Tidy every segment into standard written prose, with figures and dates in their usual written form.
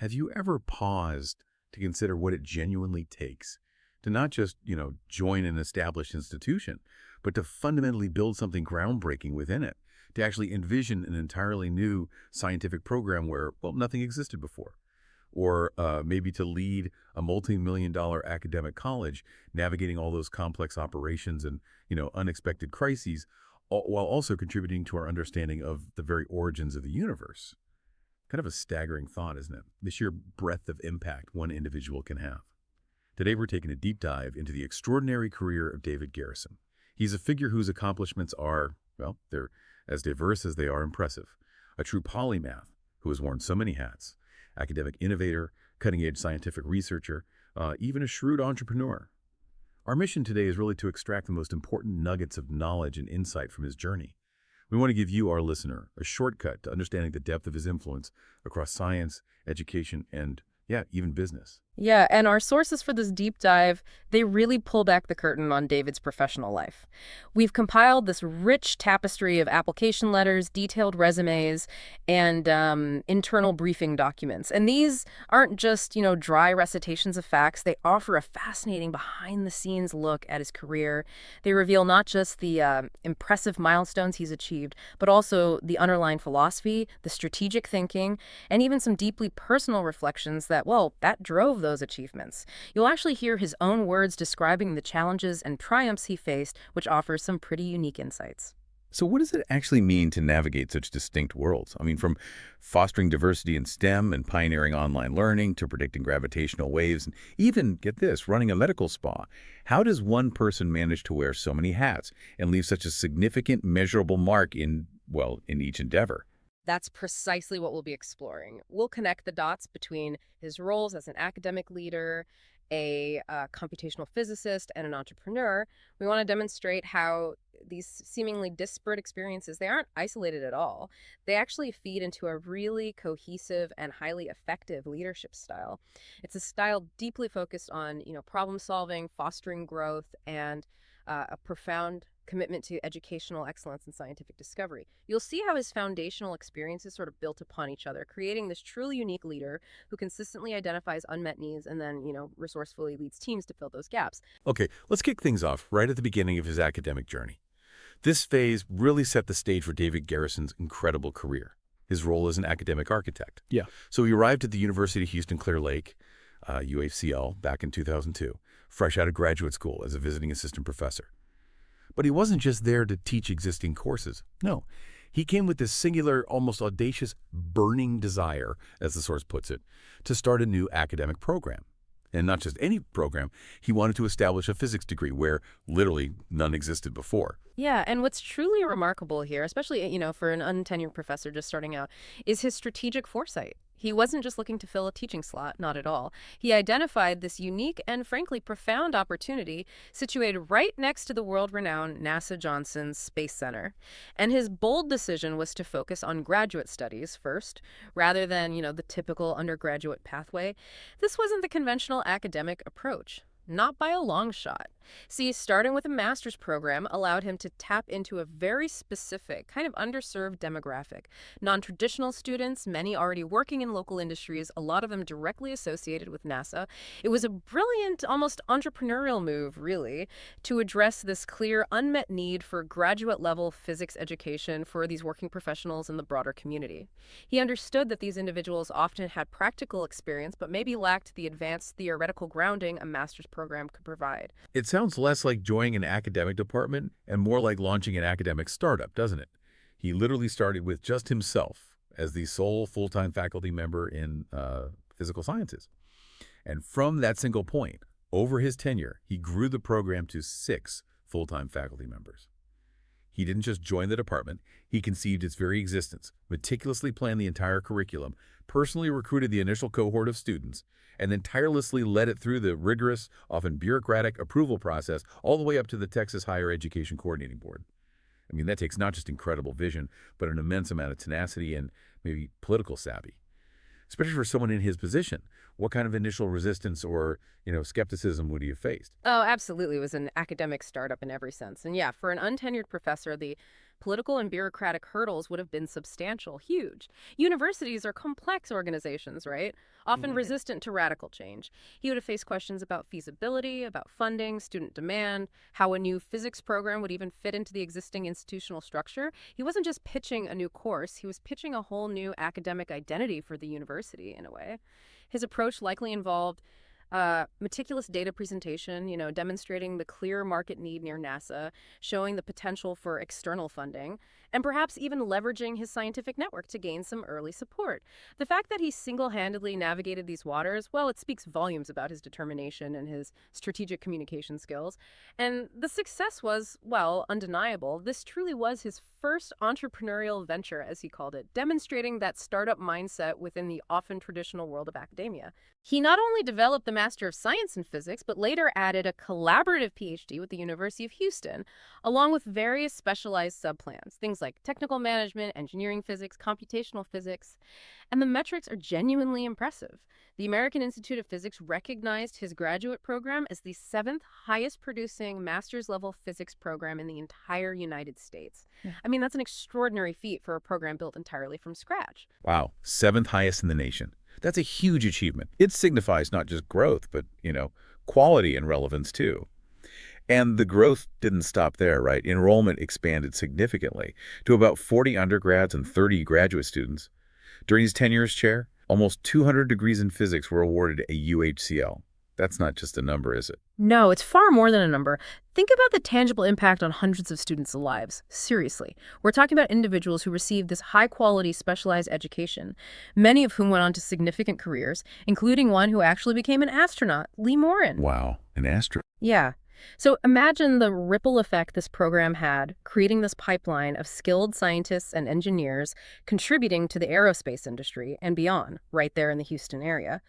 Have you ever paused to consider what it genuinely takes to not just, join an established institution, but to fundamentally build something groundbreaking within it, to actually envision an entirely new scientific program where, well, nothing existed before? Or maybe to lead a multi-million-dollar academic college, navigating all those complex operations and, unexpected crises, while also contributing to our understanding of the very origins of the universe. Kind of a staggering thought, isn't it? The sheer breadth of impact one individual can have. Today, we're taking a deep dive into the extraordinary career of David Garrison. He's a figure whose accomplishments are, well, they're as diverse as they are impressive. A true polymath who has worn so many hats. Academic innovator, cutting-edge scientific researcher, even a shrewd entrepreneur. Our mission today is really to extract the most important nuggets of knowledge and insight from his journey. We want to give you, our listener, a shortcut to understanding the depth of his influence across science, education, and, even business. Yeah, and our sources for this deep dive, they really pull back the curtain on David's professional life. We've compiled this rich tapestry of application letters, detailed resumes, and internal briefing documents. And these aren't just, dry recitations of facts. They offer a fascinating behind-the-scenes look at his career. They reveal not just the impressive milestones he's achieved, but also the underlying philosophy, the strategic thinking, and even some deeply personal reflections that drove those achievements. You'll actually hear his own words describing the challenges and triumphs he faced, which offers some pretty unique insights. So what does it actually mean to navigate such distinct worlds? I mean, from fostering diversity in STEM and pioneering online learning to predicting gravitational waves and even, get this, running a medical spa. How does one person manage to wear so many hats and leave such a significant, measurable mark in each endeavor? That's precisely what we'll be exploring. We'll connect the dots between his roles as an academic leader, a computational physicist, and an entrepreneur. We want to demonstrate how these seemingly disparate experiences, they aren't isolated at all. They actually feed into a really cohesive and highly effective leadership style. It's a style deeply focused on, problem solving, fostering growth, and a profound commitment to educational excellence and scientific discovery. You'll see how his foundational experiences sort of built upon each other, creating this truly unique leader who consistently identifies unmet needs and then, resourcefully leads teams to fill those gaps. Okay, let's kick things off right at the beginning of his academic journey. This phase really set the stage for David Garrison's incredible career, his role as an academic architect. Yeah. So he arrived at the University of Houston Clear Lake, UHCL, back in 2002, fresh out of graduate school as a visiting assistant professor. But he wasn't just there to teach existing courses. No, he came with this singular, almost audacious, burning desire, as the source puts it, to start a new academic program. And not just any program, he wanted to establish a physics degree where literally none existed before. Yeah, and what's truly remarkable here, especially, for an untenured professor just starting out, is his strategic foresight. He wasn't just looking to fill a teaching slot, not at all. He identified this unique and frankly profound opportunity situated right next to the world-renowned NASA Johnson Space Center. And his bold decision was to focus on graduate studies first, rather than, the typical undergraduate pathway. This wasn't the conventional academic approach. Not by a long shot. See, starting with a master's program allowed him to tap into a very specific, kind of underserved demographic. Non-traditional students, many already working in local industries, a lot of them directly associated with NASA. It was a brilliant, almost entrepreneurial move, really, to address this clear, unmet need for graduate-level physics education for these working professionals in the broader community. He understood that these individuals often had practical experience, but maybe lacked the advanced theoretical grounding a master's program could provide. It sounds less like joining an academic department and more like launching an academic startup, doesn't it? He literally started with just himself as the sole full-time faculty member in physical sciences. And from that single point, over his tenure, he grew the program to 6 full-time faculty members. He didn't just join the department, he conceived its very existence, meticulously planned the entire curriculum, personally recruited the initial cohort of students, and then tirelessly led it through the rigorous, often bureaucratic approval process all the way up to the Texas Higher Education Coordinating Board. I mean, that takes not just incredible vision, but an immense amount of tenacity and maybe political savvy. Especially for someone in his position, what kind of initial resistance or, skepticism would he have faced? Oh, absolutely. It was an academic startup in every sense. And yeah, for an untenured professor, the Political and bureaucratic hurdles would have been substantial, huge. Universities are complex organizations, right? Often resistant to radical change. He would have faced questions about feasibility, about funding, student demand, how a new physics program would even fit into the existing institutional structure. He wasn't just pitching a new course, he was pitching a whole new academic identity for the university, in a way. His approach likely involved meticulous data presentation, demonstrating the clear market need near NASA, showing the potential for external funding, and perhaps even leveraging his scientific network to gain some early support. The fact that he single-handedly navigated these waters, well, it speaks volumes about his determination and his strategic communication skills. And the success was, well, undeniable. This truly was his first entrepreneurial venture, as he called it, demonstrating that startup mindset within the often traditional world of academia. He not only developed the Master of Science in Physics, but later added a collaborative PhD with the University of Houston, along with various specialized subplans, things like technical management, engineering physics, computational physics, and the metrics are genuinely impressive. The American Institute of Physics recognized his graduate program as the 7th highest producing master's level physics program in the entire United States. Yeah. I mean, that's an extraordinary feat for a program built entirely from scratch. Wow, 7th highest in the nation. That's a huge achievement. It signifies not just growth, but, quality and relevance too. And the growth didn't stop there, right? Enrollment expanded significantly to about 40 undergrads and 30 graduate students. During his tenure as chair, almost 200 degrees in physics were awarded a UHCL. That's not just a number, is it? No, it's far more than a number. Think about the tangible impact on hundreds of students' lives. Seriously. We're talking about individuals who received this high-quality specialized education, many of whom went on to significant careers, including one who actually became an astronaut, Lee Morin. Wow, an astronaut. Yeah. So imagine the ripple effect this program had, creating this pipeline of skilled scientists and engineers contributing to the aerospace industry and beyond, right there in the Houston area.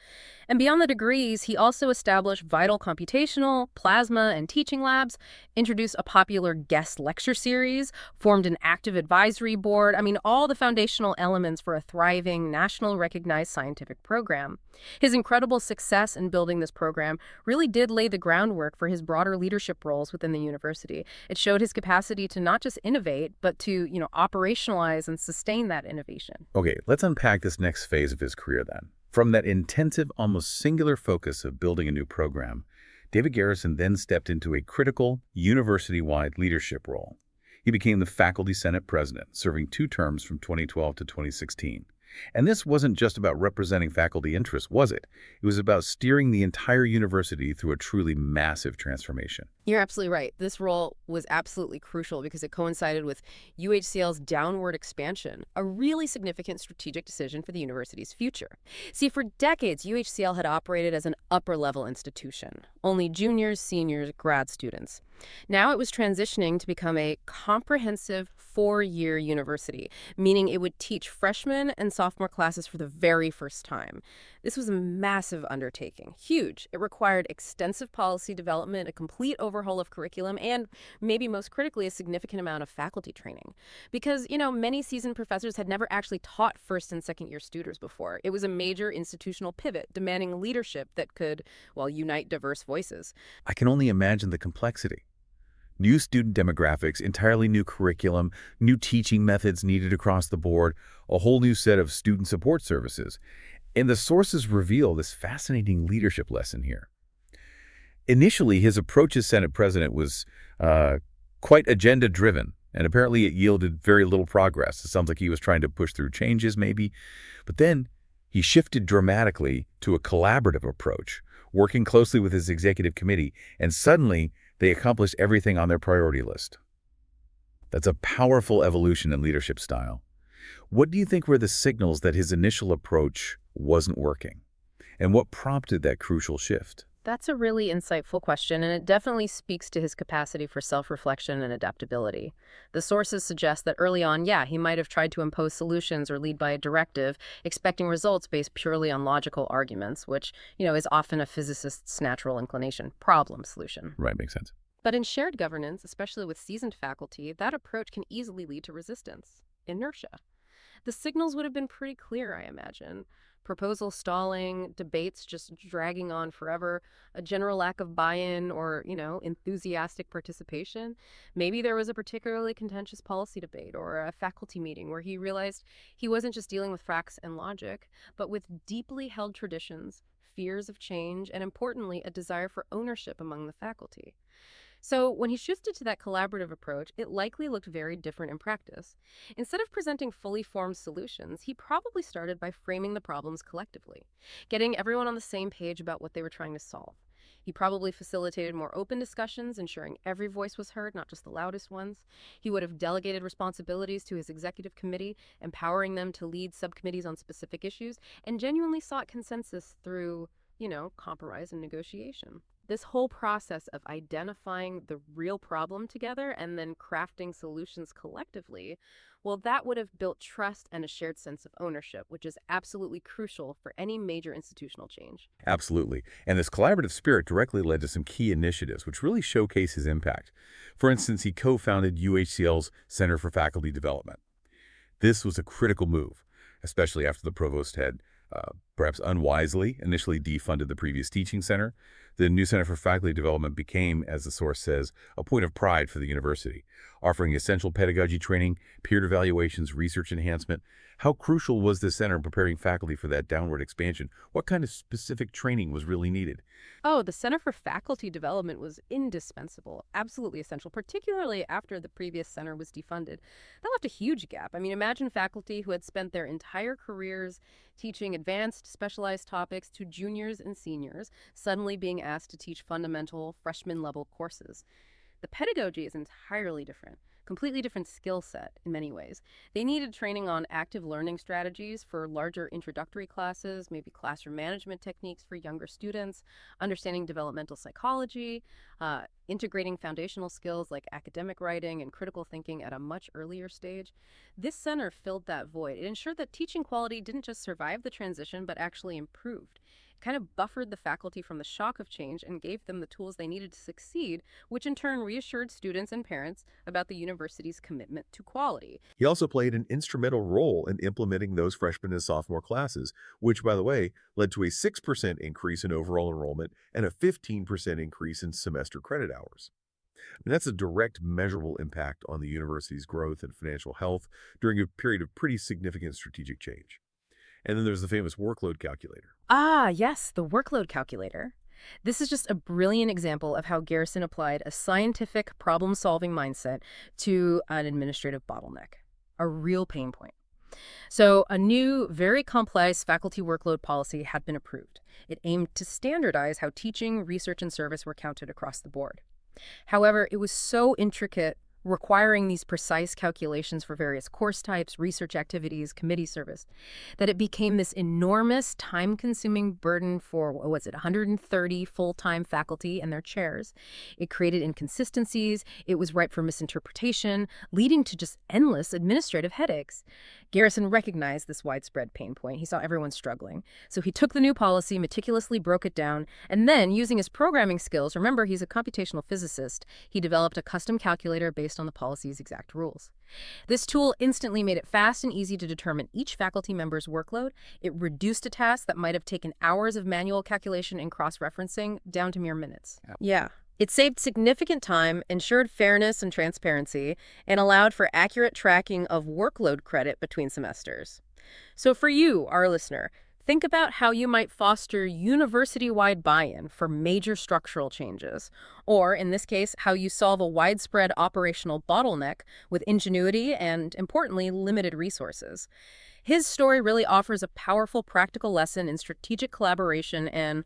And beyond the degrees, he also established vital computational, plasma, and teaching labs, introduced a popular guest lecture series, formed an active advisory board. I mean, all the foundational elements for a thriving, national recognized scientific program. His incredible success in building this program really did lay the groundwork for his broader leadership roles within the university. It showed his capacity to not just innovate, but to, operationalize and sustain that innovation. Okay, let's unpack this next phase of his career then. From that intensive, almost singular focus of building a new program, David Garrison then stepped into a critical, university-wide leadership role. He became the Faculty Senate President, serving 2 terms from 2012 to 2016. And this wasn't just about representing faculty interests, was it? It was about steering the entire university through a truly massive transformation. You're absolutely right. This role was absolutely crucial because it coincided with UHCL's downward expansion, a really significant strategic decision for the university's future. See, for decades, UHCL had operated as an upper-level institution, only juniors, seniors, grad students. Now it was transitioning to become a comprehensive 4-year university, meaning it would teach freshman and sophomore classes for the very first time. This was a massive undertaking, huge. It required extensive policy development, a complete overhaul of curriculum, and maybe most critically, a significant amount of faculty training. Because, many seasoned professors had never actually taught first and second year students before. It was a major institutional pivot, demanding leadership that could, unite diverse voices. I can only imagine the complexity. New student demographics, entirely new curriculum, new teaching methods needed across the board, a whole new set of student support services. And the sources reveal this fascinating leadership lesson here. Initially, his approach as Senate President was quite agenda-driven, and apparently it yielded very little progress. It sounds like he was trying to push through changes, maybe. But then he shifted dramatically to a collaborative approach, working closely with his executive committee, and suddenly they accomplished everything on their priority list. That's a powerful evolution in leadership style. What do you think were the signals that his initial approach wasn't working? And what prompted that crucial shift? That's a really insightful question, and it definitely speaks to his capacity for self-reflection and adaptability. The sources suggest that early on, he might have tried to impose solutions or lead by a directive, expecting results based purely on logical arguments, which, is often a physicist's natural inclination, problem solution. Right, makes sense. But in shared governance, especially with seasoned faculty, that approach can easily lead to resistance, inertia. The signals would have been pretty clear, I imagine. Proposal stalling, debates just dragging on forever, a general lack of buy-in or, enthusiastic participation. Maybe there was a particularly contentious policy debate or a faculty meeting where he realized he wasn't just dealing with facts and logic, but with deeply held traditions, fears of change, and importantly, a desire for ownership among the faculty. So when he shifted to that collaborative approach, it likely looked very different in practice. Instead of presenting fully formed solutions, he probably started by framing the problems collectively, getting everyone on the same page about what they were trying to solve. He probably facilitated more open discussions, ensuring every voice was heard, not just the loudest ones. He would have delegated responsibilities to his executive committee, empowering them to lead subcommittees on specific issues, and genuinely sought consensus through, compromise and negotiation. This whole process of identifying the real problem together and then crafting solutions collectively, well, that would have built trust and a shared sense of ownership, which is absolutely crucial for any major institutional change. Absolutely. And this collaborative spirit directly led to some key initiatives, which really showcase his impact. For instance, he co-founded UHCL's Center for Faculty Development. This was a critical move, especially after the provost had perhaps unwisely initially defunded the previous teaching center. The new Center for Faculty Development became, as the source says, a point of pride for the university, offering essential pedagogy training, peer evaluations, research enhancement. How crucial was this center in preparing faculty for that downward expansion? What kind of specific training was really needed? Oh, the Center for Faculty Development was indispensable, absolutely essential, particularly after the previous center was defunded. That left a huge gap. I mean, imagine faculty who had spent their entire careers teaching advanced, specialized topics to juniors and seniors suddenly being asked to teach fundamental freshman-level courses. The pedagogy is entirely different. Completely different skill set in many ways. They needed training on active learning strategies for larger introductory classes, maybe classroom management techniques for younger students, understanding developmental psychology, integrating foundational skills like academic writing and critical thinking at a much earlier stage. This center filled that void. It ensured that teaching quality didn't just survive the transition, but actually improved. Kind of buffered the faculty from the shock of change and gave them the tools they needed to succeed, which in turn reassured students and parents about the university's commitment to quality. He also played an instrumental role in implementing those freshman and sophomore classes, which, by the way, led to a 6% increase in overall enrollment and a 15% increase in semester credit hours. And that's a direct measurable impact on the university's growth and financial health during a period of pretty significant strategic change. And then there's the famous workload calculator. Ah, yes, the workload calculator. This is just a brilliant example of how Garrison applied a scientific problem-solving mindset to an administrative bottleneck, a real pain point. So a new, very complex faculty workload policy had been approved. It aimed to standardize how teaching, research, and service were counted across the board. However, it was so intricate, requiring these precise calculations for various course types, research activities, committee service, that it became this enormous time-consuming burden for, 130 full-time faculty and their chairs. It created inconsistencies. It was ripe for misinterpretation, leading to just endless administrative headaches. Garrison recognized this widespread pain point. He saw everyone struggling. So he took the new policy, meticulously broke it down, and then, using his programming skills, remember he's a computational physicist, he developed a custom calculator based on the policy's exact rules. This tool instantly made it fast and easy to determine each faculty member's workload. It reduced a task that might have taken hours of manual calculation and cross-referencing down to mere minutes. Yeah. It saved significant time, ensured fairness and transparency, and allowed for accurate tracking of workload credit between semesters. So for you, our listener, think about how you might foster university-wide buy-in for major structural changes, or, in this case, how you solve a widespread operational bottleneck with ingenuity and, importantly, limited resources. His story really offers a powerful practical lesson in strategic collaboration and,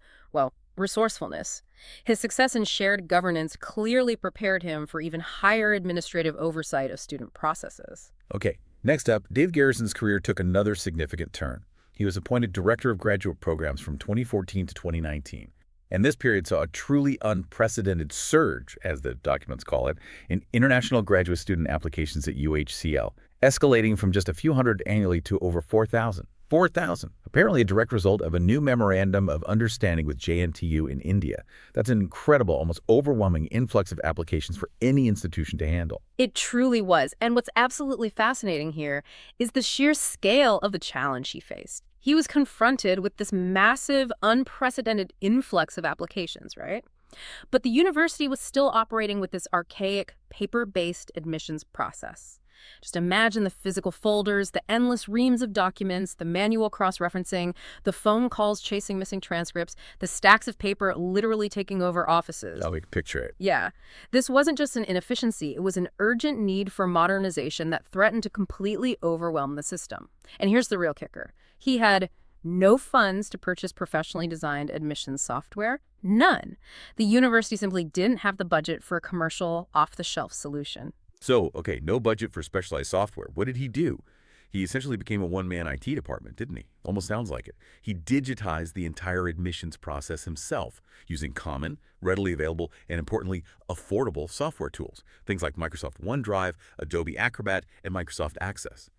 resourcefulness. His success in shared governance clearly prepared him for even higher administrative oversight of student processes. Okay, next up, Dave Garrison's career took another significant turn. He was appointed Director of Graduate Programs from 2014 to 2019. And this period saw a truly unprecedented surge, as the documents call it, in international graduate student applications at UHCL, escalating from just a few hundred annually to over 4,000. 4,000, apparently a direct result of a new memorandum of understanding with JNTU in India. That's an incredible, almost overwhelming influx of applications for any institution to handle. It truly was. And what's absolutely fascinating here is the sheer scale of the challenge he faced. He was confronted with this massive, unprecedented influx of applications, right? But the university was still operating with this archaic, paper-based admissions process. Just imagine the physical folders, the endless reams of documents, the manual cross-referencing, the phone calls chasing missing transcripts, the stacks of paper literally taking over offices. Oh, we can picture it. Yeah. This wasn't just an inefficiency, it was an urgent need for modernization that threatened to completely overwhelm the system. And here's the real kicker. He had no funds to purchase professionally designed admissions software. None. The university simply didn't have the budget for a commercial, off-the-shelf solution. So, okay, no budget for specialized software. What did he do? He essentially became a one-man IT department, didn't he? Almost sounds like it. He digitized the entire admissions process himself using common, readily available, and importantly, affordable software tools. Things like Microsoft OneDrive, Adobe Acrobat, and Microsoft Access.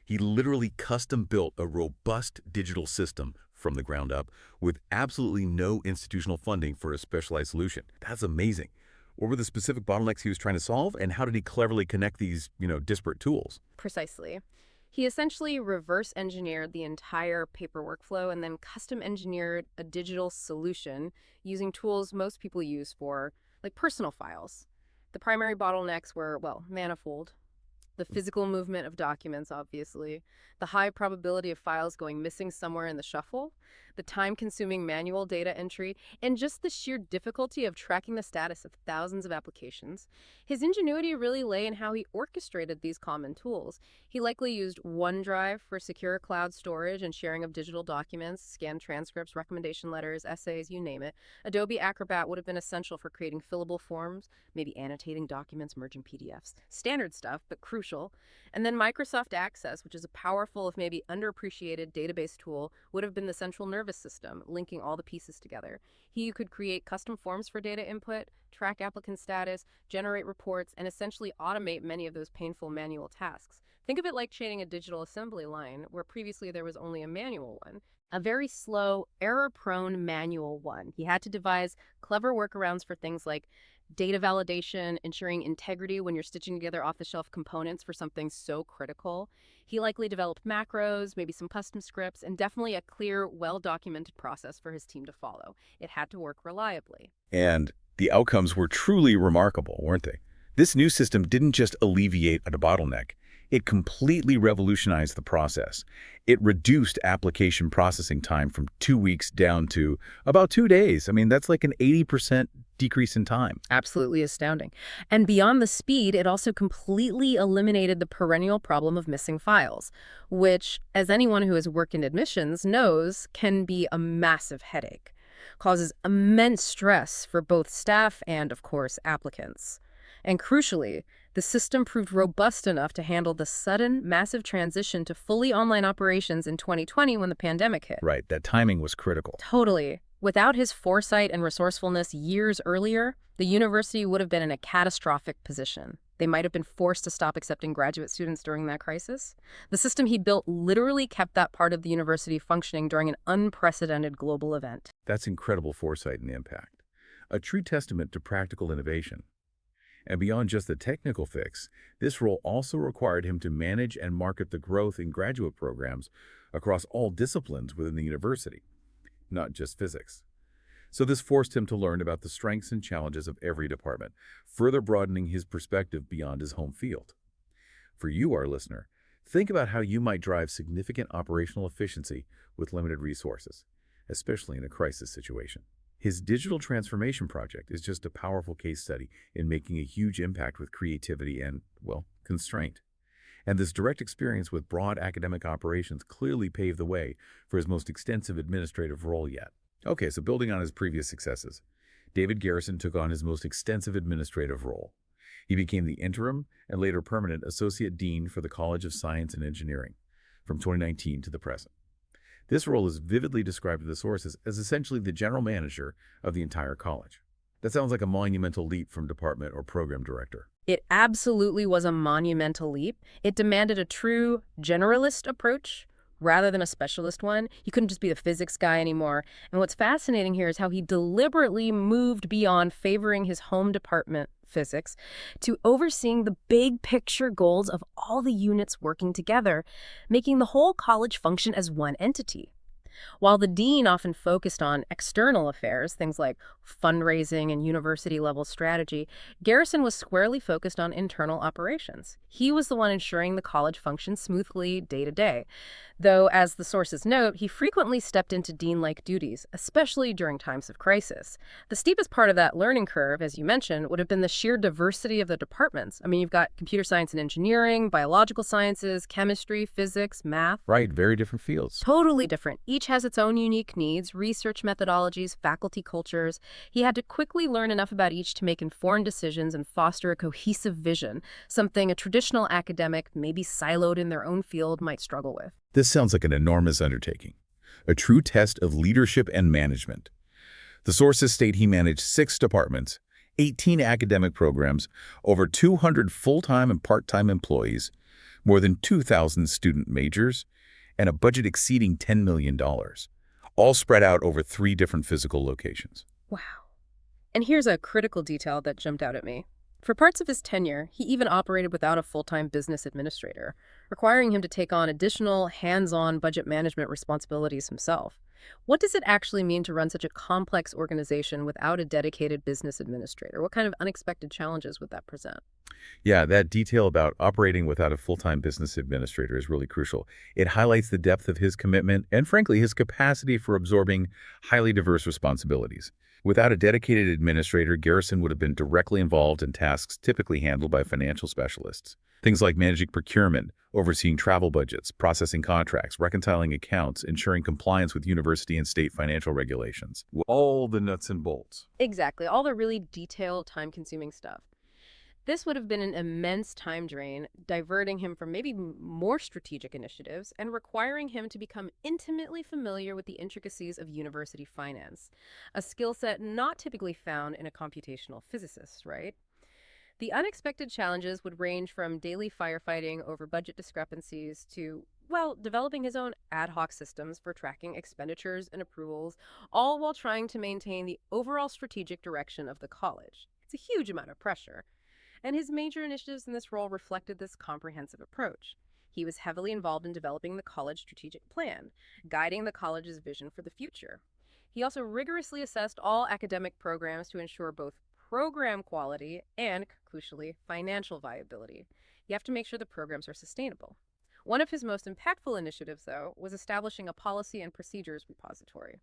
He literally custom-built a robust digital system from the ground up with absolutely no institutional funding for a specialized solution. That's amazing. What were the specific bottlenecks he was trying to solve, and how did he cleverly connect these, disparate tools? Precisely. He essentially reverse engineered the entire paper workflow and then custom engineered a digital solution using tools most people use for, like, personal files. The primary bottlenecks were, well, manifold, the physical movement of documents, obviously, the high probability of files going missing somewhere in the shuffle, the time-consuming manual data entry, and just the sheer difficulty of tracking the status of thousands of applications. His ingenuity really lay in how he orchestrated these common tools. He likely used OneDrive for secure cloud storage and sharing of digital documents, scanned transcripts, recommendation letters, essays, you name it. Adobe Acrobat would have been essential for creating fillable forms, maybe annotating documents, merging PDFs. Standard stuff, but crucial. And then Microsoft Access, which is a powerful, if maybe underappreciated database tool, would have been the central nervous system, linking all the pieces together. He could create custom forms for data input, track applicant status, generate reports, and essentially automate many of those painful manual tasks. Think of it like chaining a digital assembly line, where previously there was only a manual one. A very slow, error-prone manual one. He had to devise clever workarounds for things like data validation, ensuring integrity when you're stitching together off-the-shelf components for something so critical. He likely developed macros, maybe some custom scripts, and definitely a clear, well-documented process for his team to follow. It had to work reliably. And the outcomes were truly remarkable, weren't they? This new system didn't just alleviate a bottleneck. It completely revolutionized the process. It reduced application processing time from 2 weeks down to about 2 days. I mean, that's like an 80% decrease in time. Absolutely astounding. And beyond the speed, it also completely eliminated the perennial problem of missing files, which, as anyone who has worked in admissions knows, can be a massive headache. Causes immense stress for both staff and, of course, applicants. And crucially, the system proved robust enough to handle the sudden, massive transition to fully online operations in 2020 when the pandemic hit. Right, that timing was critical. Totally. Without his foresight and resourcefulness years earlier, the university would have been in a catastrophic position. They might have been forced to stop accepting graduate students during that crisis. The system he built literally kept that part of the university functioning during an unprecedented global event. That's incredible foresight and impact. A true testament to practical innovation. And beyond just the technical fix, this role also required him to manage and market the growth in graduate programs across all disciplines within the university, not just physics. So this forced him to learn about the strengths and challenges of every department, further broadening his perspective beyond his home field. For you, our listener, think about how you might drive significant operational efficiency with limited resources, especially in a crisis situation. His digital transformation project is just a powerful case study in making a huge impact with creativity and, well, constraint. And this direct experience with broad academic operations clearly paved the way for his most extensive administrative role yet. Okay, so building on his previous successes, David Garrison took on his most extensive administrative role. He became the interim and later permanent Associate Dean for the College of Science and Engineering from 2019 to the present. This role is vividly described in the sources as essentially the general manager of the entire college. That sounds like a monumental leap from department or program director. It absolutely was a monumental leap. It demanded a true generalist approach rather than a specialist one. You couldn't just be the physics guy anymore. And what's fascinating here is how he deliberately moved beyond favoring his home department, physics, to overseeing the big picture goals of all the units working together, making the whole college function as one entity. While the dean often focused on external affairs, things like fundraising and university-level strategy, Garrison was squarely focused on internal operations. He was the one ensuring the college functioned smoothly day to day. Though, as the sources note, he frequently stepped into dean-like duties, especially during times of crisis. The steepest part of that learning curve, as you mentioned, would have been the sheer diversity of the departments. I mean, you've got computer science and engineering, biological sciences, chemistry, physics, math. Right, very different fields. Totally different. Each has its own unique needs, research methodologies, faculty cultures. He had to quickly learn enough about each to make informed decisions and foster a cohesive vision, something a traditional academic, maybe siloed in their own field, might struggle with. This sounds like an enormous undertaking, a true test of leadership and management. The sources state he managed 6 departments, 18 academic programs, over 200 full-time and part-time employees, more than 2,000 student majors, and a budget exceeding $10 million, all spread out over 3 different physical locations. Wow. And here's a critical detail that jumped out at me. For parts of his tenure, he even operated without a full-time business administrator, requiring him to take on additional hands-on budget management responsibilities himself. What does it actually mean to run such a complex organization without a dedicated business administrator? What kind of unexpected challenges would that present? Yeah, that detail about operating without a full-time business administrator is really crucial. It highlights the depth of his commitment and, frankly, his capacity for absorbing highly diverse responsibilities. Without a dedicated administrator, Garrison would have been directly involved in tasks typically handled by financial specialists. Things like managing procurement, overseeing travel budgets, processing contracts, reconciling accounts, ensuring compliance with university and state financial regulations. All the nuts and bolts. Exactly, all the really detailed, time-consuming stuff. This would have been an immense time drain, diverting him from maybe more strategic initiatives and requiring him to become intimately familiar with the intricacies of university finance, a skill set not typically found in a computational physicist, right? The unexpected challenges would range from daily firefighting over budget discrepancies to, well, developing his own ad hoc systems for tracking expenditures and approvals, all while trying to maintain the overall strategic direction of the college. It's a huge amount of pressure. And his major initiatives in this role reflected this comprehensive approach. He was heavily involved in developing the college strategic plan, guiding the college's vision for the future. He also rigorously assessed all academic programs to ensure both program quality and, crucially, financial viability. You have to make sure the programs are sustainable. One of his most impactful initiatives, though, was establishing a policy and procedures repository.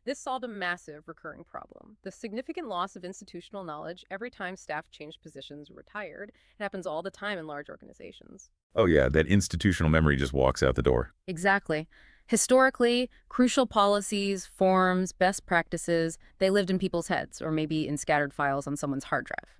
This solved a massive recurring problem: the significant loss of institutional knowledge every time staff changed positions or retired. It happens all the time in large organizations. Oh yeah, that institutional memory just walks out the door. Exactly. Historically, crucial policies, forms, best practices, they lived in people's heads or maybe in scattered files on someone's hard drive.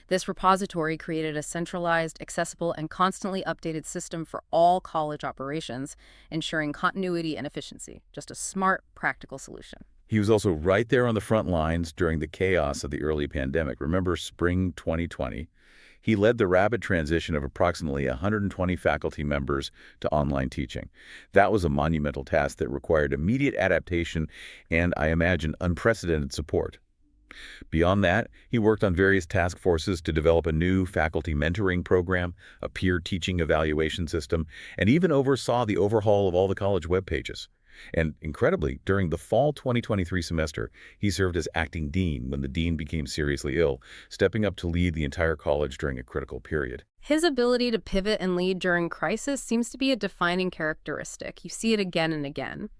This repository created a centralized, accessible, and constantly updated system for all college operations, ensuring continuity and efficiency. Just a smart, practical solution. He was also right there on the front lines during the chaos of the early pandemic. Remember spring 2020? He led the rapid transition of approximately 120 faculty members to online teaching. That was a monumental task that required immediate adaptation and, I imagine, unprecedented support. Beyond that, he worked on various task forces to develop a new faculty mentoring program, a peer teaching evaluation system, and even oversaw the overhaul of all the college web pages. And incredibly, during the fall 2023 semester, he served as acting dean when the dean became seriously ill, stepping up to lead the entire college during a critical period. His ability to pivot and lead during crisis seems to be a defining characteristic. You see it again and again.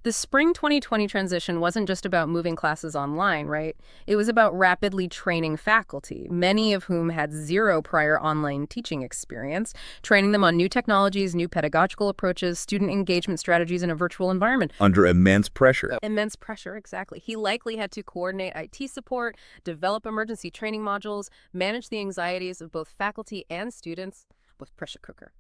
The spring 2020 transition wasn't just about moving classes online, right? It was about rapidly training faculty, many of whom had zero prior online teaching experience, training them on new technologies, new pedagogical approaches, student engagement strategies in a virtual environment. Under immense pressure. Immense pressure, exactly. He likely had to coordinate IT support, develop emergency training modules, manage the anxieties of both faculty and students, with pressure cooker.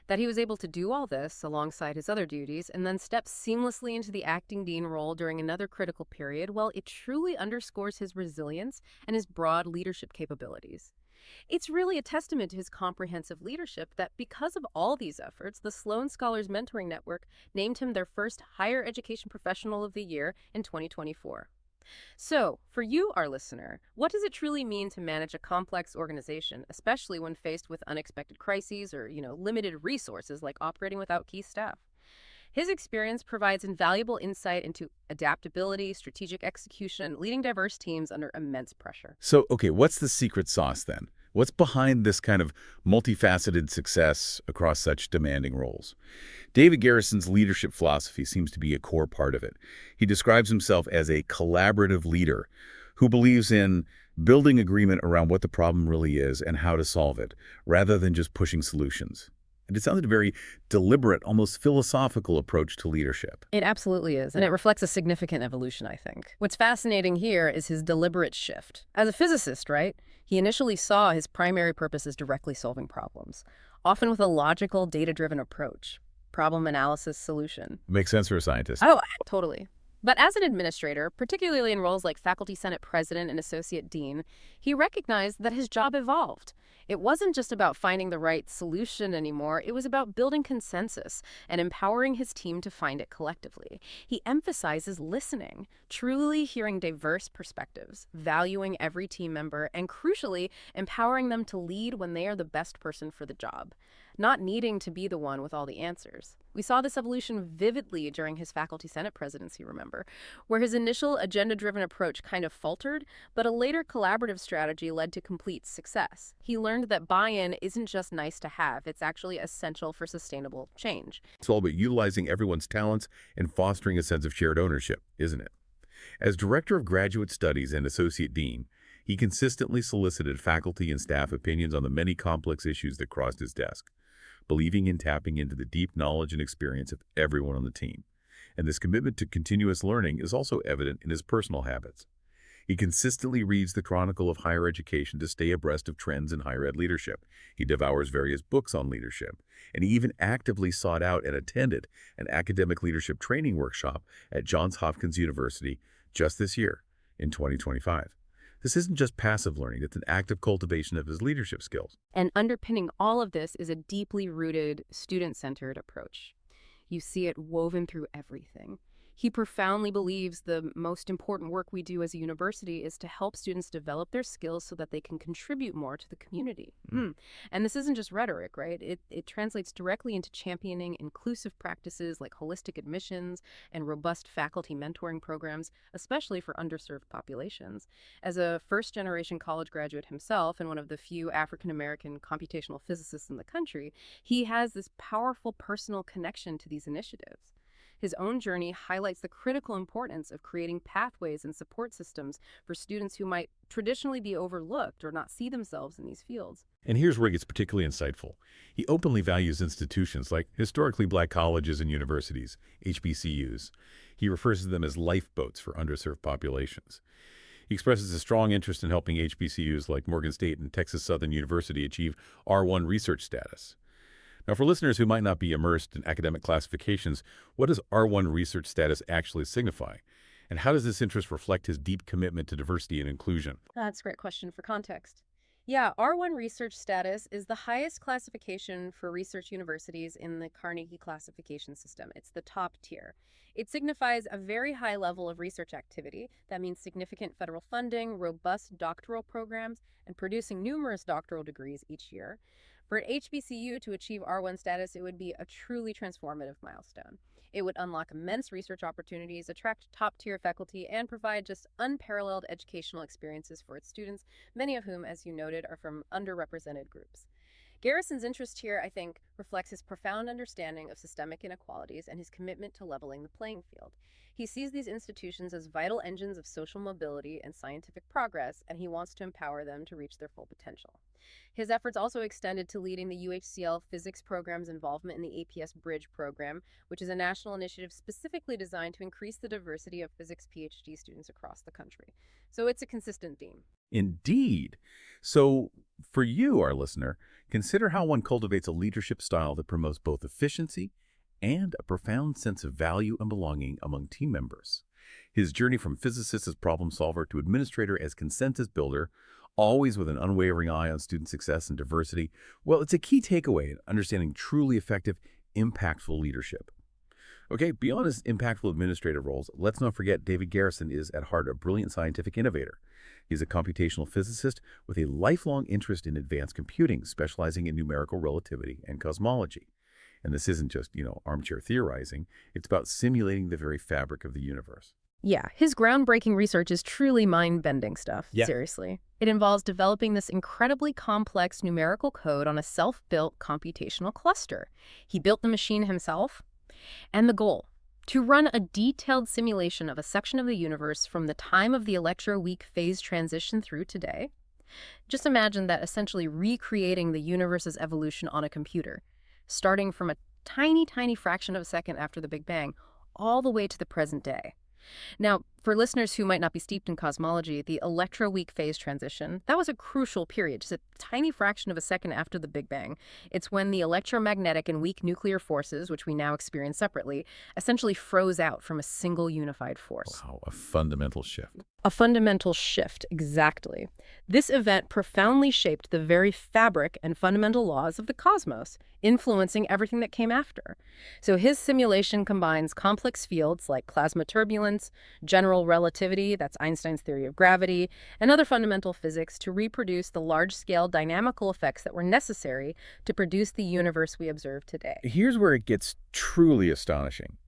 That he was able to do all this alongside his other duties and then step seamlessly into the acting dean role during another critical period, well, it truly underscores his resilience and his broad leadership capabilities. It's really a testament to his comprehensive leadership that because of all these efforts, the Sloan Scholars Mentoring Network named him their first Higher Education Professional of the Year in 2024. So, for you, our listener, what does it truly mean to manage a complex organization, especially when faced with unexpected crises or, limited resources like operating without key staff? His experience provides invaluable insight into adaptability, strategic execution, leading diverse teams under immense pressure. So, okay, what's the secret sauce then? What's behind this kind of multifaceted success across such demanding roles? David Garrison's leadership philosophy seems to be a core part of it. He describes himself as a collaborative leader who believes in building agreement around what the problem really is and how to solve it, rather than just pushing solutions. And it sounded a very deliberate, almost philosophical approach to leadership. It absolutely is, and it reflects a significant evolution, I think. What's fascinating here is his deliberate shift. As a physicist, right, he initially saw his primary purpose as directly solving problems, often with a logical, data-driven approach. Problem analysis solution. Makes sense for a scientist. Oh, totally. But as an administrator, particularly in roles like faculty senate president and associate dean, he recognized that his job evolved. It wasn't just about finding the right solution anymore, it was about building consensus and empowering his team to find it collectively. He emphasizes listening, truly hearing diverse perspectives, valuing every team member, and crucially, empowering them to lead when they are the best person for the job, not needing to be the one with all the answers. We saw this evolution vividly during his faculty senate presidency, remember, where his initial agenda-driven approach kind of faltered, but a later collaborative strategy led to complete success. He learned that buy-in isn't just nice to have, it's actually essential for sustainable change. It's all about utilizing everyone's talents and fostering a sense of shared ownership, isn't it? As Director of Graduate Studies and Associate Dean, he consistently solicited faculty and staff opinions on the many complex issues that crossed his desk, believing in tapping into the deep knowledge and experience of everyone on the team. And this commitment to continuous learning is also evident in his personal habits. He consistently reads the Chronicle of Higher Education to stay abreast of trends in higher ed leadership. He devours various books on leadership, and he even actively sought out and attended an academic leadership training workshop at Johns Hopkins University just this year, in 2025. This isn't just passive learning, it's an active cultivation of his leadership skills. And underpinning all of this is a deeply rooted, student-centered approach. You see it woven through everything. He profoundly believes the most important work we do as a university is to help students develop their skills so that they can contribute more to the community. And this isn't just rhetoric, right? It translates directly into championing inclusive practices like holistic admissions and robust faculty mentoring programs, especially for underserved populations. As a first-generation college graduate himself and one of the few African-American computational physicists in the country, he has this powerful personal connection to these initiatives. His own journey highlights the critical importance of creating pathways and support systems for students who might traditionally be overlooked or not see themselves in these fields. And here's where it gets particularly insightful. He openly values institutions like historically black colleges and universities, HBCUs. He refers to them as lifeboats for underserved populations. He expresses a strong interest in helping HBCUs like Morgan State and Texas Southern University achieve R1 research status. Now, for listeners who might not be immersed in academic classifications, what does R1 research status actually signify? And how does this interest reflect his deep commitment to diversity and inclusion? That's a great question for context. Yeah, R1 research status is the highest classification for research universities in the Carnegie classification system. It's the top tier. It signifies a very high level of research activity. That means significant federal funding, robust doctoral programs, and producing numerous doctoral degrees each year. For an HBCU to achieve R1 status, it would be a truly transformative milestone. It would unlock immense research opportunities, attract top-tier faculty, and provide just unparalleled educational experiences for its students, many of whom, as you noted, are from underrepresented groups. Garrison's interest here, I think, reflects his profound understanding of systemic inequalities and his commitment to leveling the playing field. He sees these institutions as vital engines of social mobility and scientific progress, and he wants to empower them to reach their full potential. His efforts also extended to leading the UHCL physics program's involvement in the APS Bridge program, which is a national initiative specifically designed to increase the diversity of physics PhD students across the country. So it's a consistent theme. Indeed. So for you, our listener, consider how one cultivates a leadership style that promotes both efficiency and a profound sense of value and belonging among team members. His journey from physicist as problem solver to administrator as consensus builder, always with an unwavering eye on student success and diversity, well, it's a key takeaway in understanding truly effective, impactful leadership. Okay, beyond his impactful administrative roles, let's not forget David Garrison is at heart a brilliant scientific innovator. He's a computational physicist with a lifelong interest in advanced computing, specializing in numerical relativity and cosmology. And this isn't just, armchair theorizing. It's about simulating the very fabric of the universe. Yeah, his groundbreaking research is truly mind-bending stuff, Yeah. seriously. It involves developing this incredibly complex numerical code on a self-built computational cluster. He built the machine himself, and the goal, to run a detailed simulation of a section of the universe from the time of the electroweak phase transition through today. Just imagine that essentially recreating the universe's evolution on a computer, starting from a tiny, tiny fraction of a second after the Big Bang, all the way to the present day. Now, for listeners who might not be steeped in cosmology, the electroweak phase transition, that was a crucial period, just a tiny fraction of a second after the Big Bang. It's when the electromagnetic and weak nuclear forces, which we now experience separately, essentially froze out from a single unified force. Wow, a fundamental shift. A fundamental shift, exactly. This event profoundly shaped the very fabric and fundamental laws of the cosmos, influencing everything that came after. So his simulation combines complex fields like plasma turbulence, general relativity, that's Einstein's theory of gravity, and other fundamental physics to reproduce the large-scale dynamical effects that were necessary to produce the universe we observe today. Here's where it gets truly astonishing.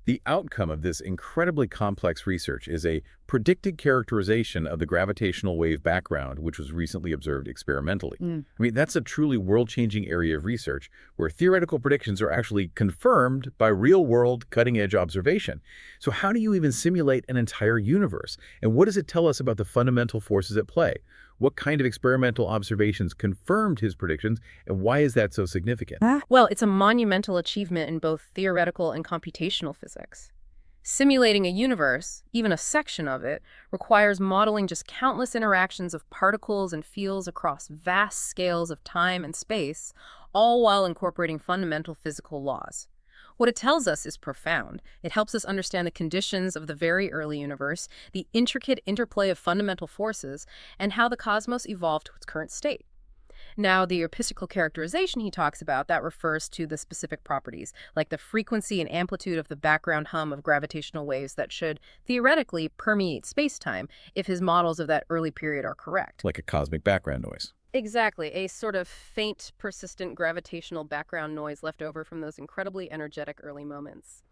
The outcome of this incredibly complex research is a predicted characterization of the gravitational wave background, which was recently observed experimentally. That's a truly world-changing area of research where theoretical predictions are actually confirmed by real-world, cutting-edge observation. So how do you even simulate an entire universe? And what does it tell us about the fundamental forces at play? What kind of experimental observations confirmed his predictions, and why is that so significant? Well, it's a monumental achievement in both theoretical and computational physics. Simulating a universe, even a section of it, requires modeling just countless interactions of particles and fields across vast scales of time and space, all while incorporating fundamental physical laws. What it tells us is profound. It helps us understand the conditions of the very early universe, the intricate interplay of fundamental forces, and how the cosmos evolved to its current state. Now, the optical characterization he talks about, that refers to the specific properties, like the frequency and amplitude of the background hum of gravitational waves that should, theoretically, permeate space-time if his models of that early period are correct. Like a cosmic background noise. Exactly, a sort of faint, persistent gravitational background noise left over from those incredibly energetic early moments.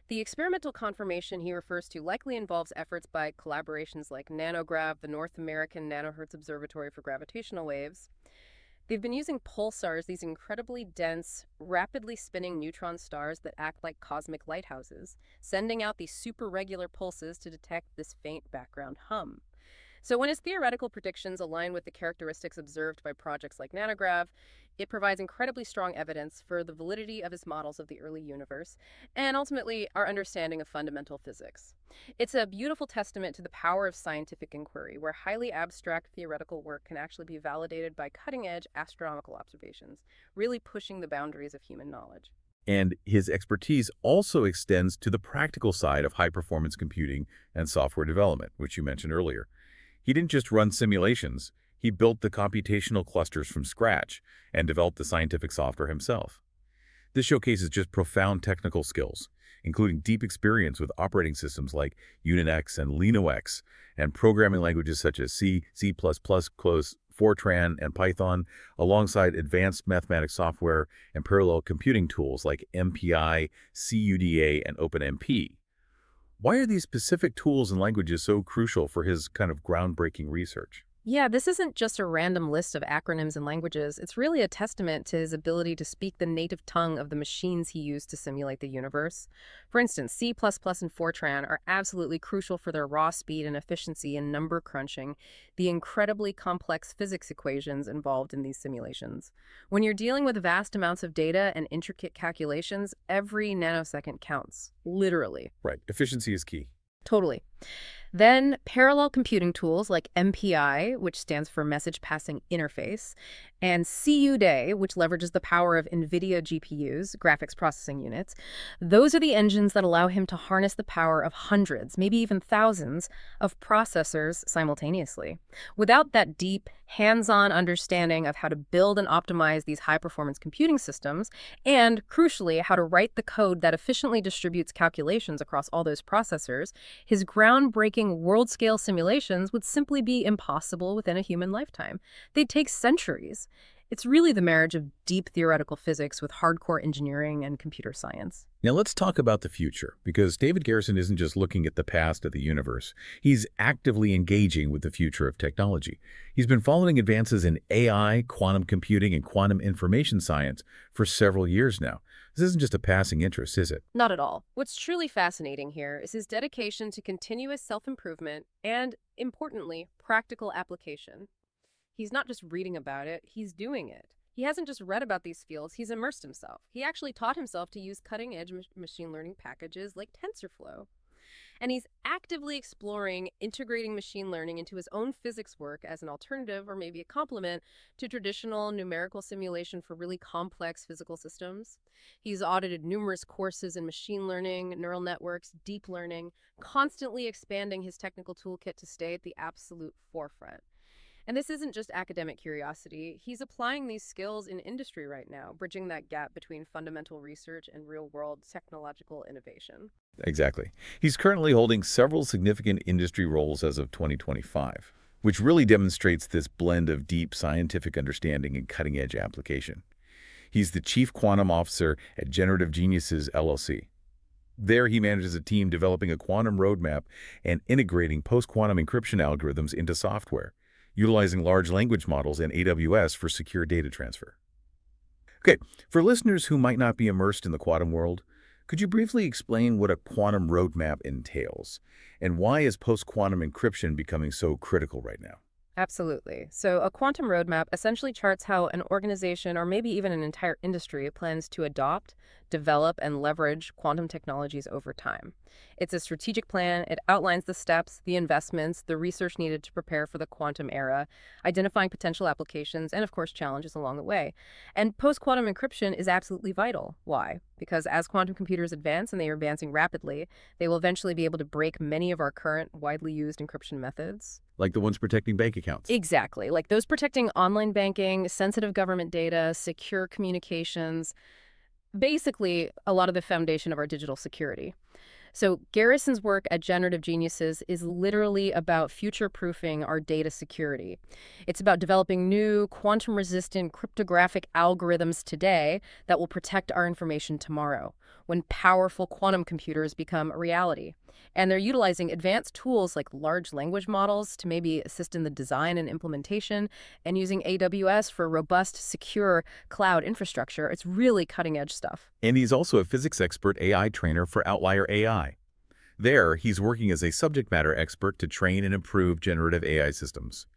The experimental confirmation he refers to likely involves efforts by collaborations like NanoGrav, the North American Nanohertz Observatory for Gravitational Waves. They've been using pulsars, these incredibly dense, rapidly spinning neutron stars that act like cosmic lighthouses, sending out these super regular pulses to detect this faint background hum. So when his theoretical predictions align with the characteristics observed by projects like NanoGrav, it provides incredibly strong evidence for the validity of his models of the early universe, and ultimately our understanding of fundamental physics. It's a beautiful testament to the power of scientific inquiry, where highly abstract theoretical work can actually be validated by cutting-edge astronomical observations, really pushing the boundaries of human knowledge. And his expertise also extends to the practical side of high-performance computing and software development, which you mentioned earlier. He didn't just run simulations, he built the computational clusters from scratch and developed the scientific software himself. This showcases just profound technical skills, including deep experience with operating systems like Unix and LinoX, and programming languages such as C, C++, Fortran, and Python, alongside advanced mathematics software and parallel computing tools like MPI, CUDA, and OpenMP. Why are these specific tools and languages so crucial for his kind of groundbreaking research? Yeah, this isn't just a random list of acronyms and languages. It's really a testament to his ability to speak the native tongue of the machines he used to simulate the universe. For instance, C++ and Fortran are absolutely crucial for their raw speed and efficiency in number crunching, the incredibly complex physics equations involved in these simulations. When you're dealing with vast amounts of data and intricate calculations, every nanosecond counts, literally. Right. Efficiency is key. Totally. Then parallel computing tools like MPI, which stands for Message Passing Interface, and CUDA, which leverages the power of NVIDIA GPUs, graphics processing units. Those are the engines that allow him to harness the power of hundreds, maybe even thousands, of processors simultaneously. Without that deep, hands-on understanding of how to build and optimize these high-performance computing systems, and, crucially, how to write the code that efficiently distributes calculations across all those processors, his groundbreaking world-scale simulations would simply be impossible within a human lifetime. They'd take centuries. It's really the marriage of deep theoretical physics with hardcore engineering and computer science. Now let's talk about the future, because David Garrison isn't just looking at the past of the universe. He's actively engaging with the future of technology. He's been following advances in AI, quantum computing, and quantum information science for several years now. This isn't just a passing interest, is it? Not at all. What's truly fascinating here is his dedication to continuous self-improvement and, importantly, practical application. He's not just reading about it, he's doing it. He hasn't just read about these fields, he's immersed himself. He actually taught himself to use cutting-edge machine learning packages like TensorFlow. And he's actively exploring integrating machine learning into his own physics work as an alternative or maybe a complement to traditional numerical simulation for really complex physical systems. He's audited numerous courses in machine learning, neural networks, deep learning, constantly expanding his technical toolkit to stay at the absolute forefront. And this isn't just academic curiosity. He's applying these skills in industry right now, bridging that gap between fundamental research and real-world technological innovation. Exactly. He's currently holding several significant industry roles as of 2025, which really demonstrates this blend of deep scientific understanding and cutting-edge application. He's the Chief Quantum Officer at Generative Geniuses, LLC. There, he manages a team developing a quantum roadmap and integrating post-quantum encryption algorithms into software, utilizing large language models and AWS for secure data transfer. Okay, for listeners who might not be immersed in the quantum world, could you briefly explain what a quantum roadmap entails, and why is post-quantum encryption becoming so critical right now? Absolutely. So a quantum roadmap essentially charts how an organization or maybe even an entire industry plans to adopt, develop, and leverage quantum technologies over time. It's a strategic plan. It outlines the steps, the investments, the research needed to prepare for the quantum era, identifying potential applications, and of course challenges along the way. And post-quantum encryption is absolutely vital. Why? Because as quantum computers advance, and they are advancing rapidly, they will eventually be able to break many of our current widely used encryption methods. Like the ones protecting bank accounts. Exactly. Like those protecting online banking, sensitive government data, secure communications, basically a lot of the foundation of our digital security. So Garrison's work at Generative Geniuses is literally about future-proofing our data security. It's about developing new quantum-resistant cryptographic algorithms today that will protect our information tomorrow, when powerful quantum computers become a reality. And they're utilizing advanced tools like large language models to maybe assist in the design and implementation, and using AWS for robust, secure cloud infrastructure. It's really cutting-edge stuff. And he's also a physics expert AI trainer for Outlier AI. There, he's working as a subject matter expert to train and improve generative AI systems.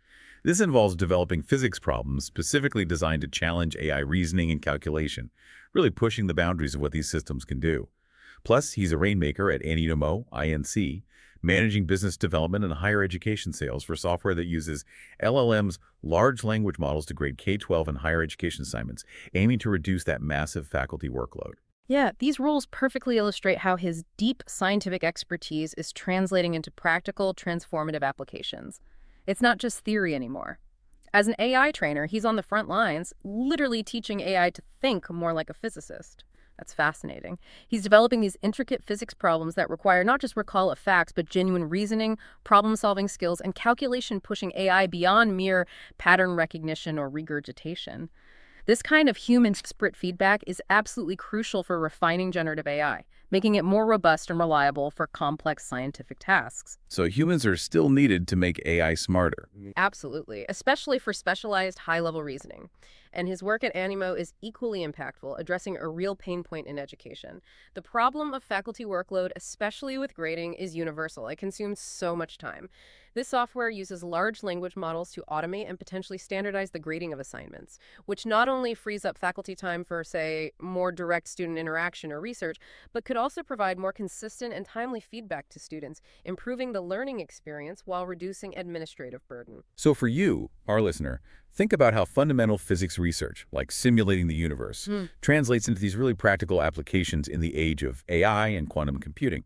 This involves developing physics problems specifically designed to challenge AI reasoning and calculation, really pushing the boundaries of what these systems can do. Plus, he's a rainmaker at Anitomo, INC, managing business development and higher education sales for software that uses LLM's large language models to grade K-12 and higher education assignments, aiming to reduce that massive faculty workload. Yeah, these roles perfectly illustrate how his deep scientific expertise is translating into practical, transformative applications. It's not just theory anymore. As an AI trainer, he's on the front lines, literally teaching AI to think more like a physicist. That's fascinating. He's developing these intricate physics problems that require not just recall of facts, but genuine reasoning, problem-solving skills, and calculation, pushing AI beyond mere pattern recognition or regurgitation. This kind of human disparate feedback is absolutely crucial for refining generative AI, making it more robust and reliable for complex scientific tasks. So humans are still needed to make AI smarter. Absolutely, especially for specialized high-level reasoning. And his work at Animo is equally impactful, addressing a real pain point in education. The problem of faculty workload, especially with grading, is universal. It consumes so much time. This software uses large language models to automate and potentially standardize the grading of assignments, which not only frees up faculty time for, say, more direct student interaction or research, but could also provide more consistent and timely feedback to students, improving the learning experience while reducing administrative burden. So for you, our listener, think about how fundamental physics research, like simulating the universe, translates into these really practical applications in the age of AI and quantum computing.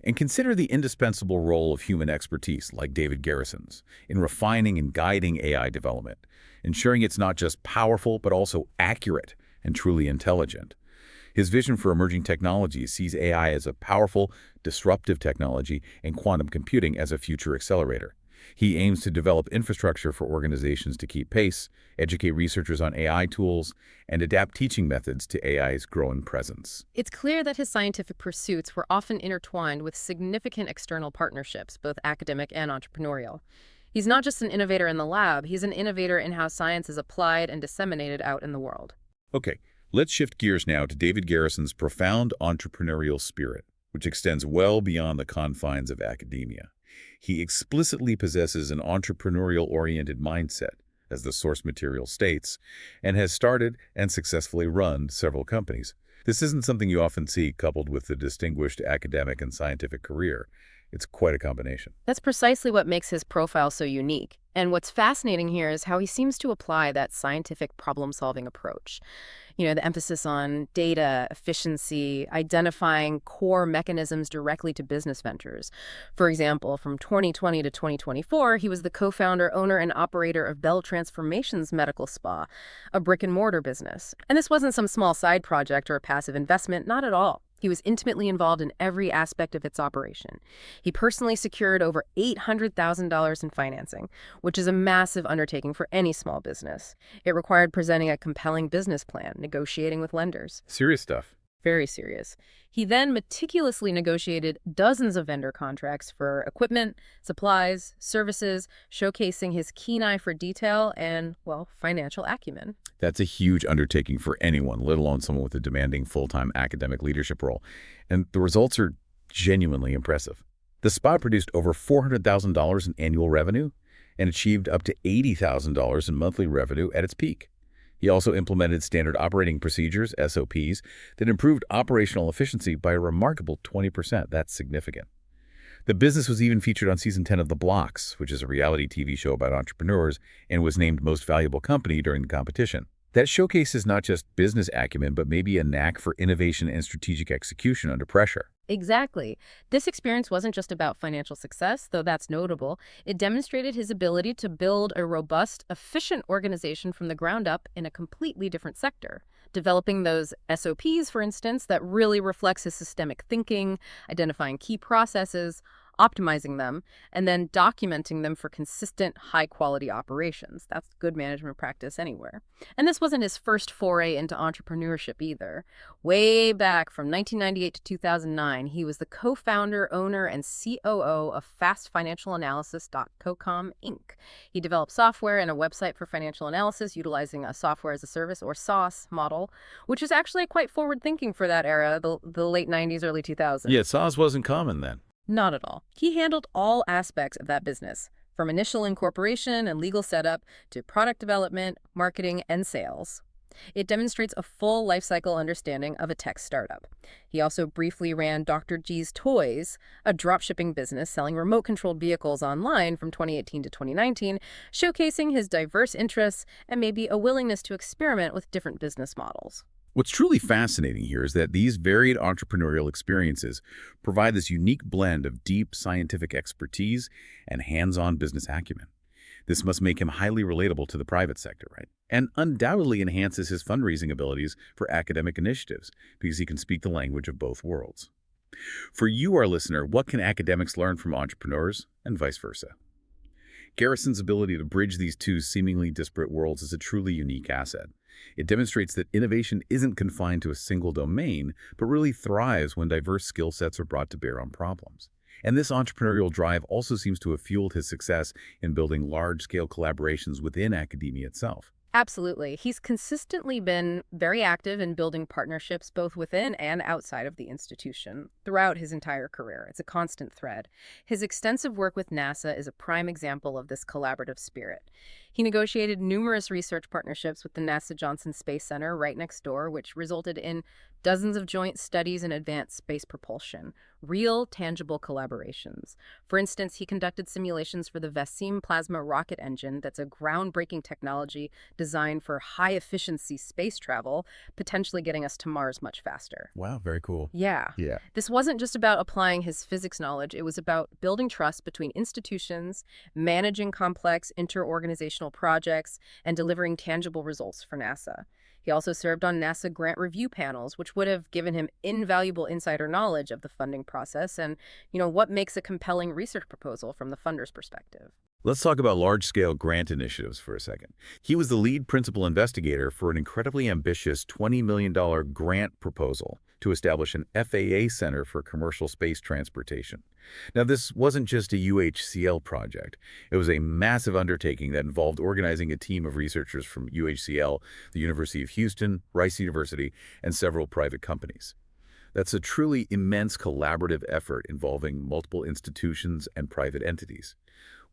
And consider the indispensable role of human expertise, like David Garrison's, in refining and guiding AI development, ensuring it's not just powerful, but also accurate and truly intelligent. His vision for emerging technologies sees AI as a powerful, disruptive technology and quantum computing as a future accelerator. He aims to develop infrastructure for organizations to keep pace, educate researchers on AI tools, and adapt teaching methods to AI's growing presence. It's clear that his scientific pursuits were often intertwined with significant external partnerships, both academic and entrepreneurial. He's not just an innovator in the lab, he's an innovator in how science is applied and disseminated out in the world. Okay, let's shift gears now to David Garrison's profound entrepreneurial spirit, which extends well beyond the confines of academia. He explicitly possesses an entrepreneurial-oriented mindset, as the source material states, and has started and successfully run several companies. This isn't something you often see coupled with the distinguished academic and scientific career. It's quite a combination. That's precisely what makes his profile so unique. And what's fascinating here is how he seems to apply that scientific problem-solving approach. The emphasis on data, efficiency, identifying core mechanisms directly to business ventures. For example, from 2020 to 2024, he was the co-founder, owner, and operator of Bell Transformations Medical Spa, a brick-and-mortar business. And this wasn't some small side project or a passive investment, not at all. He was intimately involved in every aspect of its operation. He personally secured over $800,000 in financing, which is a massive undertaking for any small business. It required presenting a compelling business plan, negotiating with lenders. Serious stuff. Very serious. He then meticulously negotiated dozens of vendor contracts for equipment, supplies, services, showcasing his keen eye for detail and, well, financial acumen. That's a huge undertaking for anyone, let alone someone with a demanding full-time academic leadership role. And the results are genuinely impressive. The spa produced over $400,000 in annual revenue and achieved up to $80,000 in monthly revenue at its peak. He also implemented standard operating procedures, SOPs, that improved operational efficiency by a remarkable 20%. That's significant. The business was even featured on season 10 of The Blocks, which is a reality TV show about entrepreneurs, and was named Most Valuable Company during the competition. That showcases not just business acumen, but maybe a knack for innovation and strategic execution under pressure. Exactly. This experience wasn't just about financial success, though that's notable. It demonstrated his ability to build a robust, efficient organization from the ground up in a completely different sector. Developing those SOPs, for instance, that really reflects his systemic thinking, identifying key processes, optimizing them, and then documenting them for consistent, high-quality operations. That's good management practice anywhere. And this wasn't his first foray into entrepreneurship either. Way back from 1998 to 2009, he was the co-founder, owner, and COO of FastFinancialAnalysis.com, Inc. He developed software and a website for financial analysis utilizing a software as a service, or SaaS, model, which is actually quite forward-thinking for that era, the late 90s, early 2000s. Yeah, SaaS wasn't common then. Not at all. He handled all aspects of that business, from initial incorporation and legal setup to product development, marketing, and sales. It demonstrates a full lifecycle understanding of a tech startup. He also briefly ran Dr. G's Toys, a dropshipping business selling remote-controlled vehicles online from 2018 to 2019, showcasing his diverse interests and maybe a willingness to experiment with different business models. What's truly fascinating here is that these varied entrepreneurial experiences provide this unique blend of deep scientific expertise and hands-on business acumen. This must make him highly relatable to the private sector, right? And undoubtedly enhances his fundraising abilities for academic initiatives because he can speak the language of both worlds. For you, our listener, what can academics learn from entrepreneurs and vice versa? Garrison's ability to bridge these two seemingly disparate worlds is a truly unique asset. It demonstrates that innovation isn't confined to a single domain, but really thrives when diverse skill sets are brought to bear on problems. And this entrepreneurial drive also seems to have fueled his success in building large-scale collaborations within academia itself. Absolutely. He's consistently been very active in building partnerships both within and outside of the institution throughout his entire career. It's a constant thread. His extensive work with NASA is a prime example of this collaborative spirit. He negotiated numerous research partnerships with the NASA Johnson Space Center right next door, which resulted in dozens of joint studies in advanced space propulsion, real, tangible collaborations. For instance, he conducted simulations for the Vasim plasma rocket engine that's a groundbreaking technology designed for high-efficiency space travel, potentially getting us to Mars much faster. Wow, very cool. Yeah. This wasn't just about applying his physics knowledge. It was about building trust between institutions, managing complex interorganizational projects, and delivering tangible results for NASA. He also served on NASA grant review panels, which would have given him invaluable insider knowledge of the funding process and, what makes a compelling research proposal from the funder's perspective. Let's talk about large-scale grant initiatives for a second. He was the lead principal investigator for an incredibly ambitious $20 million grant proposal to establish an FAA Center for Commercial Space Transportation. Now, this wasn't just a UHCL project. It was a massive undertaking that involved organizing a team of researchers from UHCL, the University of Houston, Rice University, and several private companies. That's a truly immense collaborative effort involving multiple institutions and private entities.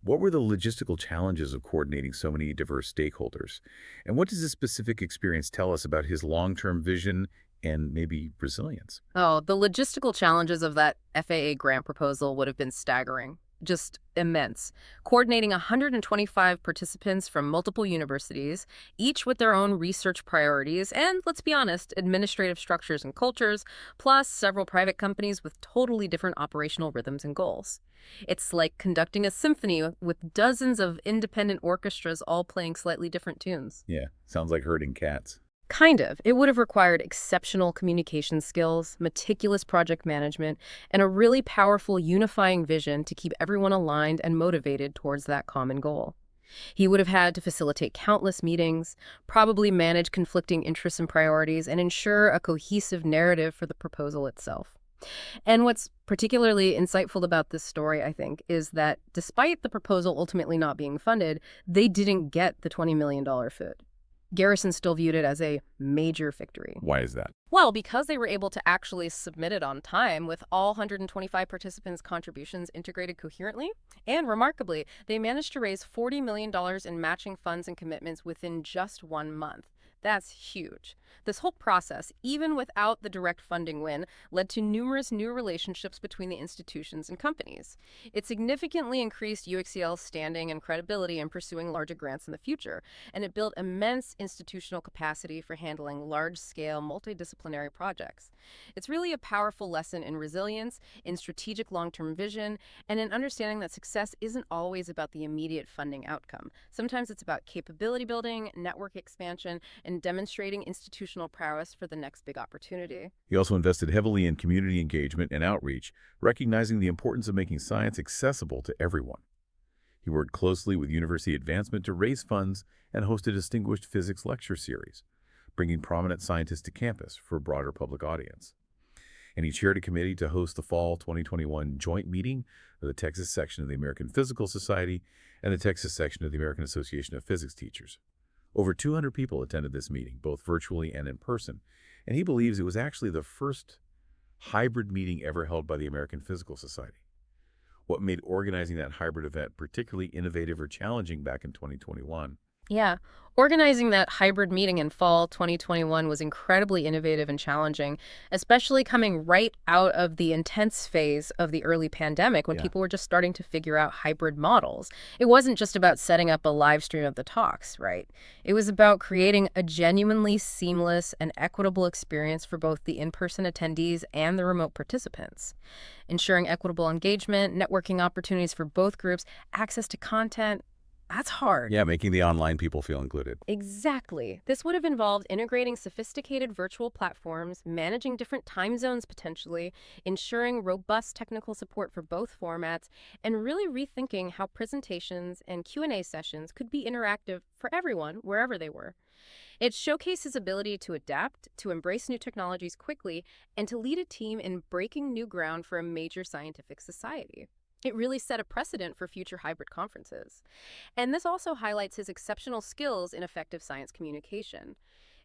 What were the logistical challenges of coordinating so many diverse stakeholders? And what does this specific experience tell us about his long-term vision and maybe resilience? Oh, the logistical challenges of that FAA grant proposal would have been staggering. Just immense. Coordinating 125 participants from multiple universities, each with their own research priorities, and, let's be honest, administrative structures and cultures, plus several private companies with totally different operational rhythms and goals. It's like conducting a symphony with dozens of independent orchestras all playing slightly different tunes. Yeah, sounds like herding cats. Kind of. It would have required exceptional communication skills, meticulous project management, and a really powerful unifying vision to keep everyone aligned and motivated towards that common goal. He would have had to facilitate countless meetings, probably manage conflicting interests and priorities, and ensure a cohesive narrative for the proposal itself. And what's particularly insightful about this story, I think, is that despite the proposal ultimately not being funded, they didn't get the $20 million foot. Garrison still viewed it as a major victory. Why is that? Well, because they were able to actually submit it on time with all 125 participants' contributions integrated coherently, and remarkably, they managed to raise $40 million in matching funds and commitments within just 1 month. That's huge. This whole process, even without the direct funding win, led to numerous new relationships between the institutions and companies. It significantly increased UXCL's standing and credibility in pursuing larger grants in the future, and it built immense institutional capacity for handling large-scale, multidisciplinary projects. It's really a powerful lesson in resilience, in strategic long-term vision, and in understanding that success isn't always about the immediate funding outcome. Sometimes it's about capability building, network expansion, and demonstrating institutional prowess for the next big opportunity. He also invested heavily in community engagement and outreach, recognizing the importance of making science accessible to everyone. He worked closely with university advancement to raise funds and host a distinguished physics lecture series, bringing prominent scientists to campus for a broader public audience. And he chaired a committee to host the fall 2021 joint meeting of the Texas section of the American Physical Society and the Texas section of the American Association of Physics Teachers. Over 200 people attended this meeting, both virtually and in person, and he believes it was actually the first hybrid meeting ever held by the American Physical Society. What made organizing that hybrid event particularly innovative or challenging back in 2021? Yeah, organizing that hybrid meeting in fall 2021 was incredibly innovative and challenging, especially coming right out of the intense phase of the early pandemic when Yeah. people were just starting to figure out hybrid models. It wasn't just about setting up a live stream of the talks, right? It was about creating a genuinely seamless and equitable experience for both the in-person attendees and the remote participants. Ensuring equitable engagement, networking opportunities for both groups, access to content, that's hard. Yeah, making the online people feel included. Exactly. This would have involved integrating sophisticated virtual platforms, managing different time zones potentially, ensuring robust technical support for both formats, and really rethinking how presentations and Q&A sessions could be interactive for everyone wherever they were. It showcased his ability to adapt, to embrace new technologies quickly, and to lead a team in breaking new ground for a major scientific society. It really set a precedent for future hybrid conferences. And this also highlights his exceptional skills in effective science communication.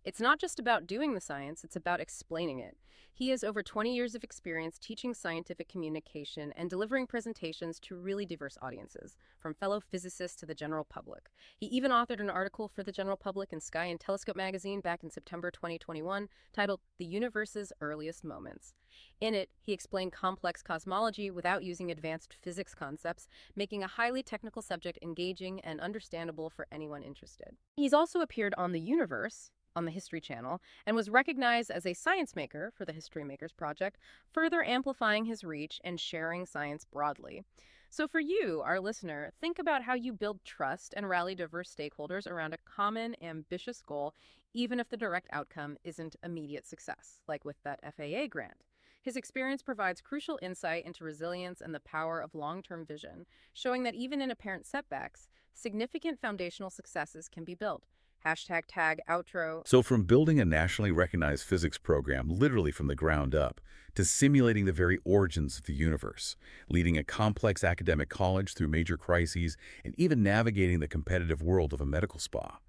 It's not just about doing the science, it's about explaining it. He has over 20 years of experience teaching scientific communication and delivering presentations to really diverse audiences, from fellow physicists to the general public. He even authored an article for the general public in Sky and Telescope magazine back in September 2021 titled The Universe's Earliest Moments. In it, he explained complex cosmology without using advanced physics concepts, making a highly technical subject engaging and understandable for anyone interested. He's also appeared on The Universe, on the History Channel, and was recognized as a science maker for the History Makers Project, further amplifying his reach and sharing science broadly. So for you, our listener, think about how you build trust and rally diverse stakeholders around a common, ambitious goal, even if the direct outcome isn't immediate success, like with that FAA grant. His experience provides crucial insight into resilience and the power of long-term vision, showing that even in apparent setbacks, significant foundational successes can be built. Hashtag tag outro. So from building a nationally recognized physics program literally from the ground up, to simulating the very origins of the universe, leading a complex academic college through major crises, and even navigating the competitive world of a medical spa,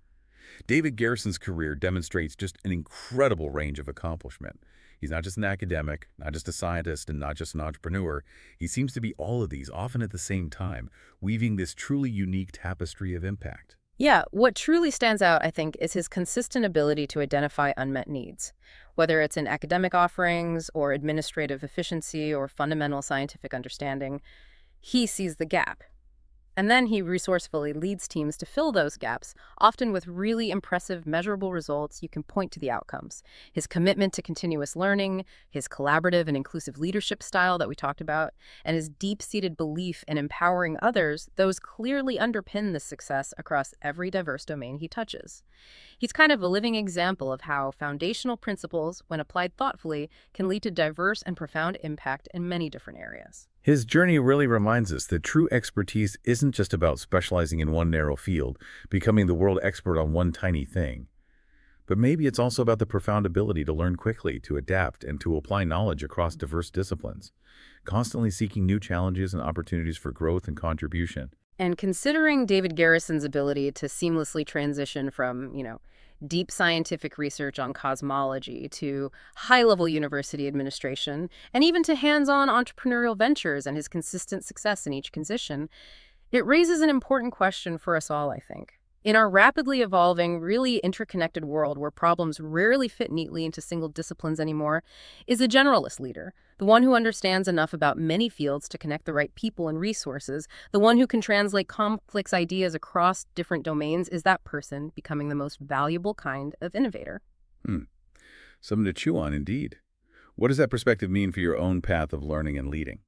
David Garrison's career demonstrates just an incredible range of accomplishment. He's not just an academic, not just a scientist, and not just an entrepreneur. He seems to be all of these, often at the same time, weaving this truly unique tapestry of impact. Yeah, what truly stands out, I think, is his consistent ability to identify unmet needs. Whether it's in academic offerings or administrative efficiency or fundamental scientific understanding, he sees the gap. And then he resourcefully leads teams to fill those gaps, often with really impressive, measurable results you can point to the outcomes. His commitment to continuous learning, his collaborative and inclusive leadership style that we talked about, and his deep-seated belief in empowering others, those clearly underpin this success across every diverse domain he touches. He's kind of a living example of how foundational principles, when applied thoughtfully, can lead to diverse and profound impact in many different areas. His journey really reminds us that true expertise isn't just about specializing in one narrow field, becoming the world expert on one tiny thing. But maybe it's also about the profound ability to learn quickly, to adapt, and to apply knowledge across diverse disciplines, constantly seeking new challenges and opportunities for growth and contribution. And considering David Garrison's ability to seamlessly transition from, deep scientific research on cosmology to high-level university administration, and even to hands-on entrepreneurial ventures and his consistent success in each position, it raises an important question for us all, I think. In our rapidly evolving, really interconnected world where problems rarely fit neatly into single disciplines anymore, is a generalist leader, the one who understands enough about many fields to connect the right people and resources, the one who can translate complex ideas across different domains, is that person becoming the most valuable kind of innovator. Something to chew on, indeed. What does that perspective mean for your own path of learning and leading?